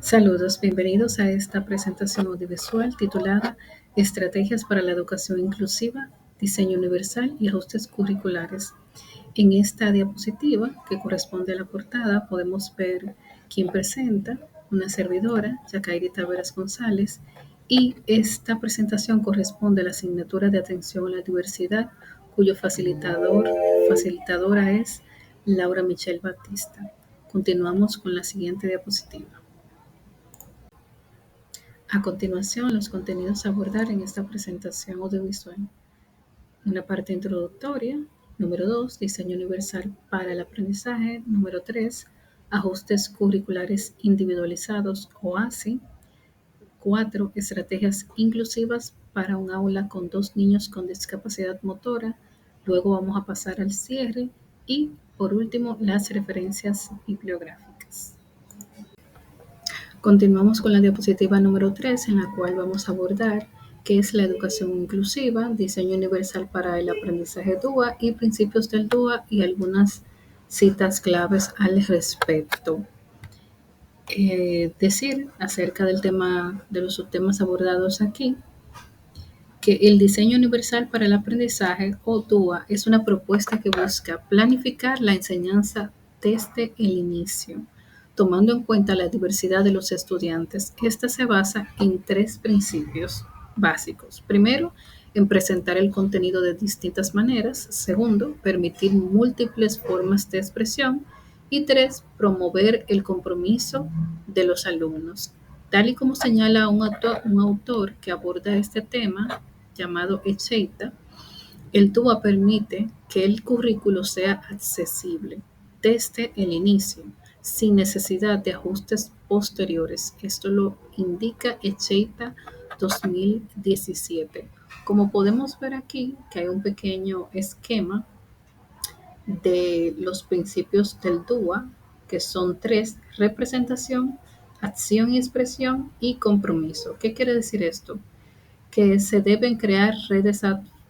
Saludos, bienvenidos a esta presentación audiovisual titulada Estrategias para la Educación Inclusiva, Diseño Universal y Ajustes Curriculares. En esta diapositiva, que corresponde a la portada, podemos ver quién presenta, una servidora, Yacairi Taveras González, y esta presentación corresponde a la asignatura de Atención a la Diversidad, cuyo facilitadora es Laura Michelle Batista. Continuamos con la siguiente diapositiva. A continuación, los contenidos a abordar en esta presentación audiovisual. Una parte introductoria. Número 2, diseño universal para el aprendizaje. Número 3, ajustes curriculares individualizados o ASI. 4, estrategias inclusivas para un aula con 2 niños con discapacidad motora. Luego vamos a pasar al cierre y, por último, las referencias bibliográficas. Continuamos con la diapositiva número 3, en la cual vamos a abordar qué es la educación inclusiva, diseño universal para el aprendizaje DUA y principios del DUA y algunas citas claves al respecto. Decir acerca del tema, de los subtemas abordados aquí, que el diseño universal para el aprendizaje o DUA es una propuesta que busca planificar la enseñanza desde el inicio, tomando en cuenta la diversidad de los estudiantes. Esta se basa en 3 principios básicos. Primero, en presentar el contenido de distintas maneras. Segundo, permitir múltiples formas de expresión. Y 3, promover el compromiso de los alumnos. Tal y como señala un autor que aborda este tema, llamado Echeita, el TUA permite que el currículo sea accesible desde el inicio, sin necesidad de ajustes posteriores. Esto lo indica Echeita 2017. Como podemos ver aquí, que hay un pequeño esquema de los principios del DUA, que son 3: representación, acción y expresión y compromiso. ¿Qué quiere decir esto? Que se deben crear redes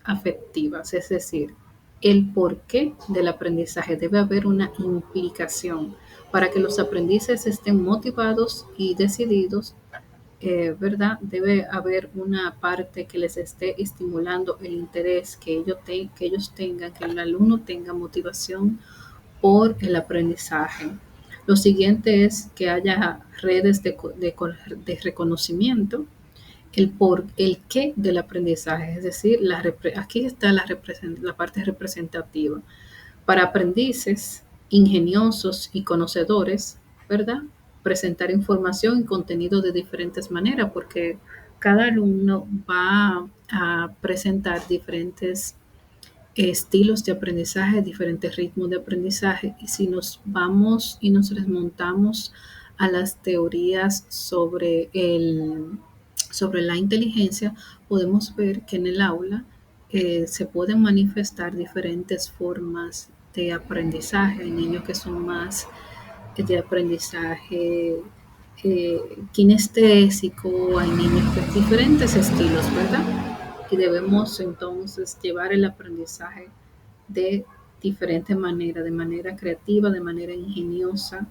afectivas, es decir, el porqué del aprendizaje. Debe haber una implicación para que los aprendices estén motivados y decididos, ¿verdad? Debe haber una parte que les esté estimulando el interés, que ellos tengan, que el alumno tenga motivación por el aprendizaje. Lo siguiente es que haya redes de reconocimiento, el qué del aprendizaje, es decir, aquí está la parte representativa. Para aprendices ingeniosos y conocedores, ¿verdad? Presentar información y contenido de diferentes maneras, porque cada alumno va a presentar diferentes estilos de aprendizaje, diferentes ritmos de aprendizaje. Y si nos vamos y nos remontamos a las teorías sobre la inteligencia, podemos ver que en el aula se pueden manifestar diferentes formas de aprendizaje. Hay niños que son más de aprendizaje kinestésico, hay niños de diferentes estilos, ¿verdad? Y debemos entonces llevar el aprendizaje de diferente manera, de manera creativa, de manera ingeniosa.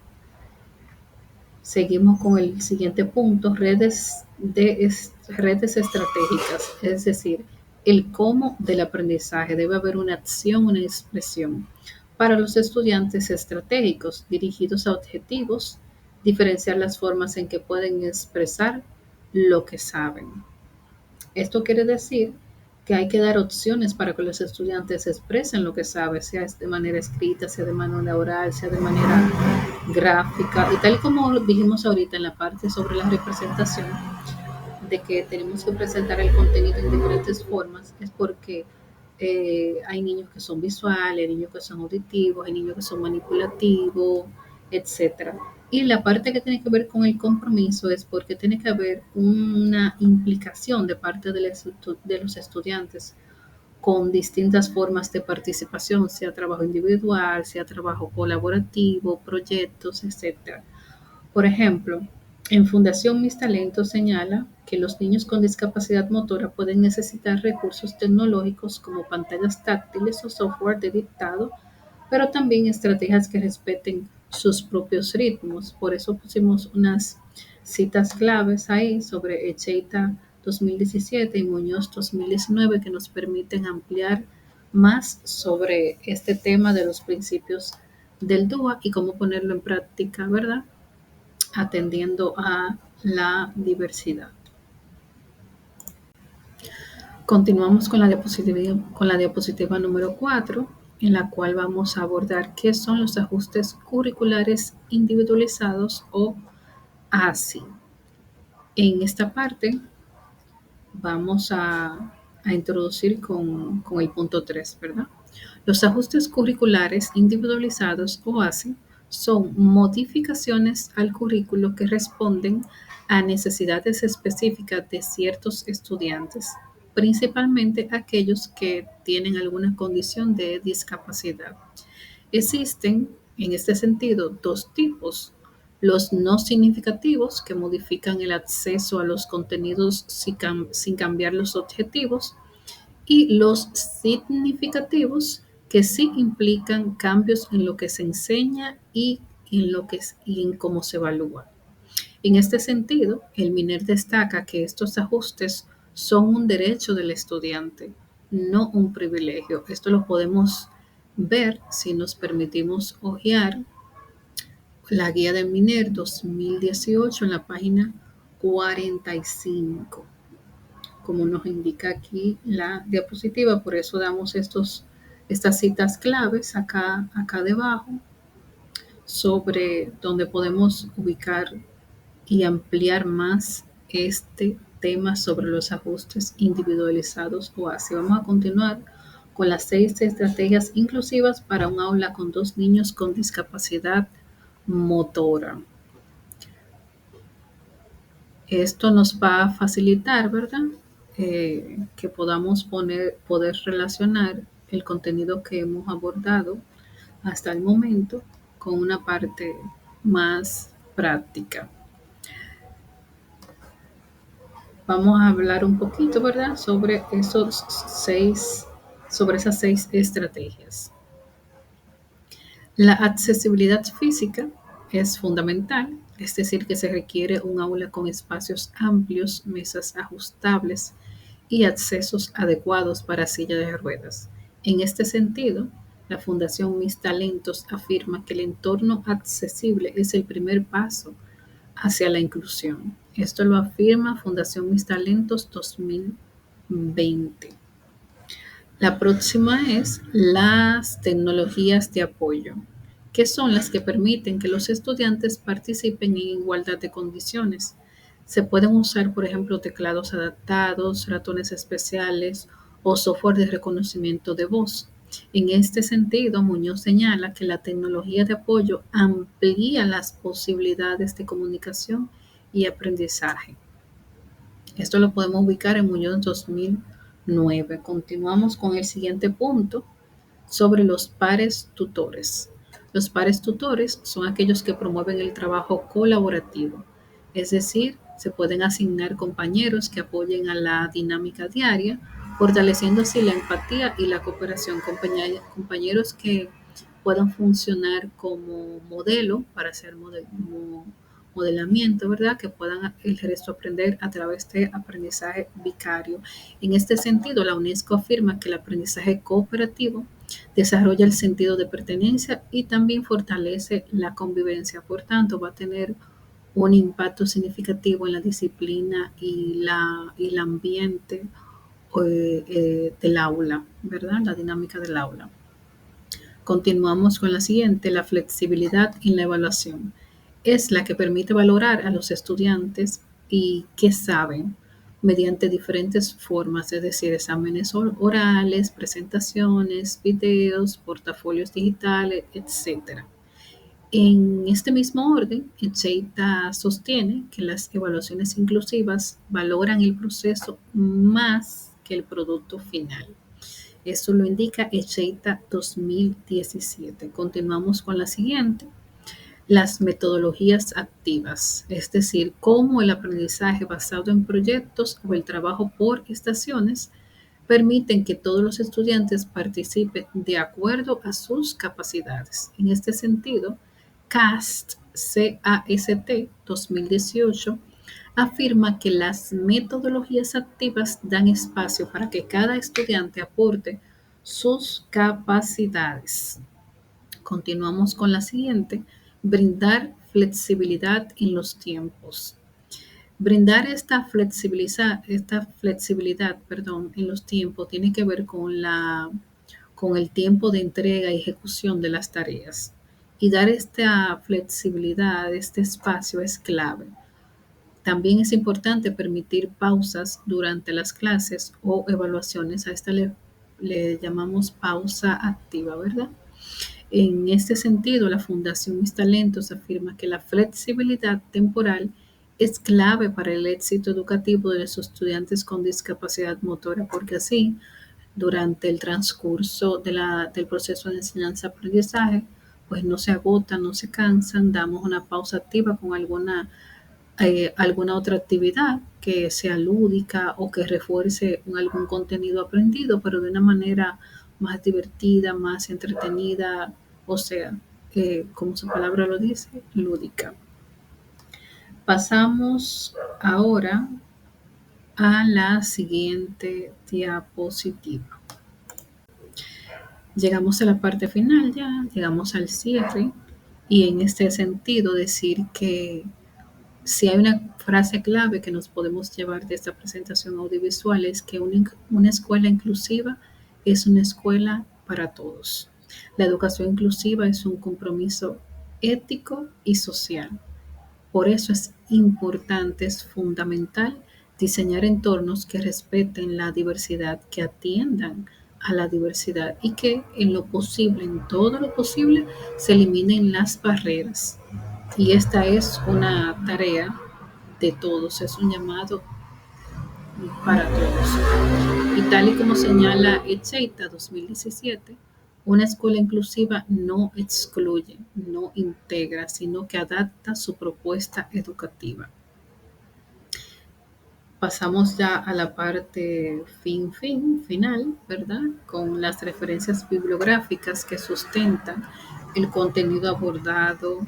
Seguimos con el siguiente punto, redes estratégicas, es decir, el cómo del aprendizaje. Debe haber una acción, una expresión. Para los estudiantes estratégicos dirigidos a objetivos, diferenciar las formas en que pueden expresar lo que saben. Esto quiere decir que hay que dar opciones para que los estudiantes expresen lo que saben, sea de manera escrita, sea de manera oral, sea de manera gráfica. Y tal como dijimos ahorita en la parte sobre la representación, de que tenemos que presentar el contenido en diferentes formas, es porque hay niños que son visuales, hay niños que son auditivos, hay niños que son manipulativos, etcétera. Y la parte que tiene que ver con el compromiso es porque tiene que haber una implicación de parte de los estudiantes con distintas formas de participación, sea trabajo individual, sea trabajo colaborativo, proyectos, etcétera. Por ejemplo, en Fundación Mis Talentos señala que los niños con discapacidad motora pueden necesitar recursos tecnológicos como pantallas táctiles o software de dictado, pero también estrategias que respeten sus propios ritmos. Por eso pusimos unas citas claves ahí sobre Echeita 2017 y Muñoz 2019 que nos permiten ampliar más sobre este tema de los principios del DUA y cómo ponerlo en práctica, ¿verdad? Atendiendo a la diversidad. Continuamos con la diapositiva número 4, en la cual vamos a abordar qué son los ajustes curriculares individualizados o ASI. En esta parte vamos a introducir con el punto 3, ¿verdad? Los ajustes curriculares individualizados o ASI son modificaciones al currículo que responden a necesidades específicas de ciertos estudiantes, principalmente aquellos que tienen alguna condición de discapacidad. Existen, en este sentido, dos tipos: los no significativos, que modifican el acceso a los contenidos sin cambiar los objetivos, y los significativos, que sí implican cambios en lo que se enseña y en cómo se evalúa. En este sentido, el MINER destaca que estos ajustes son un derecho del estudiante, no un privilegio. Esto lo podemos ver si nos permitimos hojear la guía de MINER 2018 en la página 45, como nos indica aquí la diapositiva. Por eso damos estas citas claves acá debajo, sobre donde podemos ubicar y ampliar más este tema sobre los ajustes individualizados o así. Vamos a continuar con las 6 estrategias inclusivas para un aula con 2 niños con discapacidad motora. Esto nos va a facilitar, ¿verdad? Que podamos poder relacionar el contenido que hemos abordado hasta el momento con una parte más práctica. Vamos a hablar un poquito, ¿verdad?, sobre esas 6 estrategias. La accesibilidad física es fundamental, es decir, que se requiere un aula con espacios amplios, mesas ajustables y accesos adecuados para silla de ruedas. En este sentido, la Fundación Mis Talentos afirma que el entorno accesible es el primer paso hacia la inclusión. Esto lo afirma Fundación Mis Talentos 2020. La próxima es las tecnologías de apoyo, que son las que permiten que los estudiantes participen en igualdad de condiciones. Se pueden usar, por ejemplo, teclados adaptados, ratones especiales o software de reconocimiento de voz. En este sentido, Muñoz señala que la tecnología de apoyo amplía las posibilidades de comunicación y aprendizaje. Esto lo podemos ubicar en Muñoz 2009. Continuamos con el siguiente punto sobre los pares tutores. Los pares tutores son aquellos que promueven el trabajo colaborativo, es decir, se pueden asignar compañeros que apoyen a la dinámica diaria, fortaleciendo así la empatía y la cooperación. Compañeros que puedan funcionar como modelo para hacer modelamiento, ¿verdad? Que puedan el resto aprender a través de aprendizaje vicario. En este sentido, la UNESCO afirma que el aprendizaje cooperativo desarrolla el sentido de pertenencia y también fortalece la convivencia. Por tanto, va a tener un impacto significativo en la disciplina y el ambiente del aula, ¿verdad? La dinámica del aula. Continuamos con la siguiente: la flexibilidad en la evaluación. Es la que permite valorar a los estudiantes y qué saben mediante diferentes formas, es decir, exámenes orales, presentaciones, videos, portafolios digitales, etc. En este mismo orden, Echeita sostiene que las evaluaciones inclusivas valoran el proceso más que el producto final. Eso lo indica Echeita 2017. Continuamos con la siguiente: las metodologías activas, es decir, cómo el aprendizaje basado en proyectos o el trabajo por estaciones permiten que todos los estudiantes participen de acuerdo a sus capacidades. En este sentido, CAST 2018 afirma que las metodologías activas dan espacio para que cada estudiante aporte sus capacidades. Continuamos con la siguiente, brindar flexibilidad en los tiempos. Brindar esta flexibilidad, en los tiempos tiene que ver con el tiempo de entrega y ejecución de las tareas. Y dar esta flexibilidad, este espacio es clave. También es importante permitir pausas durante las clases o evaluaciones. A esta le llamamos pausa activa, ¿verdad? En este sentido, la Fundación Mis Talentos afirma que la flexibilidad temporal es clave para el éxito educativo de los estudiantes con discapacidad motora, porque así, durante el transcurso del proceso de enseñanza-aprendizaje, pues no se agotan, no se cansan, damos una pausa activa con alguna otra actividad que sea lúdica o que refuerce algún contenido aprendido, pero de una manera más divertida, más entretenida, o sea, como su palabra lo dice, lúdica. Pasamos ahora a la siguiente diapositiva. Llegamos a la parte final ya, llegamos al cierre y en este sentido decir que si hay una frase clave que nos podemos llevar de esta presentación audiovisual es que una escuela inclusiva es una escuela para todos. La educación inclusiva es un compromiso ético y social. Por eso es importante, es fundamental diseñar entornos que respeten la diversidad, que atiendan a la diversidad y que en lo posible, en todo lo posible, se eliminen las barreras. Y esta es una tarea de todos, es un llamado para todos. Y tal y como señala Echeita 2017, una escuela inclusiva no excluye, no integra, sino que adapta su propuesta educativa. Pasamos ya a la parte final, ¿verdad? Con las referencias bibliográficas que sustentan el contenido abordado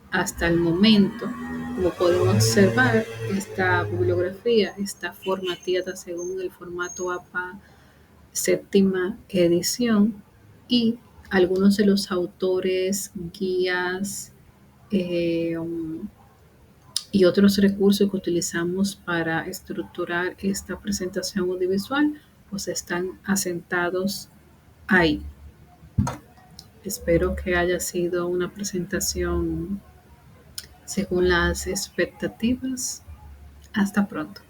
hasta el momento. Como podemos observar, esta bibliografía está formateada según el formato APA séptima edición y algunos de los autores, guías, eh, y otros recursos que utilizamos para estructurar esta presentación audiovisual, pues están asentados ahí. Espero que haya sido una presentación según las expectativas. Hasta pronto.